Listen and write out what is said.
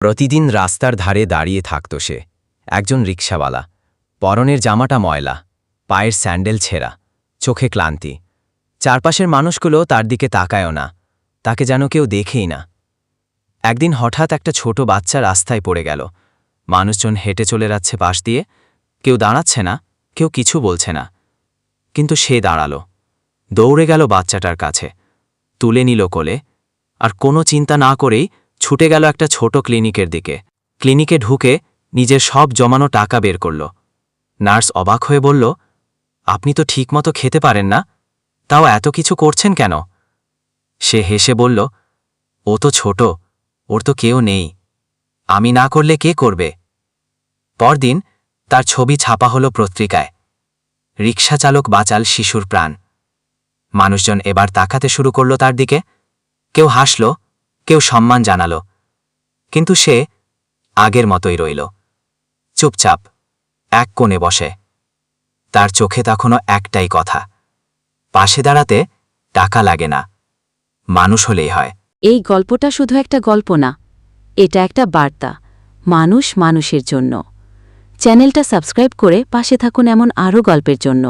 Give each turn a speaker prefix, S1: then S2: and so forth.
S1: প্রতিদিন রাস্তার ধারে দাঁড়িয়ে থাকত সে, একজন রিকশাওয়ালা। পরনের জামাটা ময়লা, পায়ের স্যান্ডেল ছেঁড়া, চোখে ক্লান্তি। চারপাশের মানুষগুলো তার দিকে তাকায়ও না, তাকে যেন কেউ দেখেই না। একদিন হঠাৎ একটা ছোট বাচ্চা রাস্তায় পড়ে গেল। মানুষজন হেঁটে চলে যাচ্ছে পাশ দিয়ে, কেউ দাঁড়াচ্ছে না, কেউ কিছু বলছে না। কিন্তু সে দাঁড়ালো, দৌড়ে গেল বাচ্চাটার কাছে, তুলে নিল কোলে, আর কোনো চিন্তা না করেই ছুটে গেল একটা ছোট ক্লিনিকের দিকে। ক্লিনিকে ঢুকে নিজের সব জমানো টাকা বের করল। নার্স অবাক হয়ে বলল, আপনি তো ঠিকমতো খেতে পারেন না, তাও এত কিছু করছেন কেন? সে হেসে বলল, ও তো ছোট, ওর তো কেউ নেই, আমি না করলে কে করবে? পরদিন তার ছবি ছাপা হলো পত্রিকায়, রিকশা চালক বাঁচাল শিশুর প্রাণ। মানুষজন এবার তাকাতে শুরু করল তার দিকে। কেউ হাসল, কেউ সম্মান জানাল, কিন্তু সে আগের মতোই রইল, চুপচাপ এক কোণে বসে। তার চোখে তখনও একটাই কথা, পাশে দাঁড়াতে টাকা লাগে না, মানুষ হলেই হয়।
S2: এই গল্পটা শুধু একটা গল্প না, এটা একটা বার্তা, মানুষ মানুষের জন্য। চ্যানেলটা সাবস্ক্রাইব করে পাশে থাকুন এমন আরও গল্পের জন্য।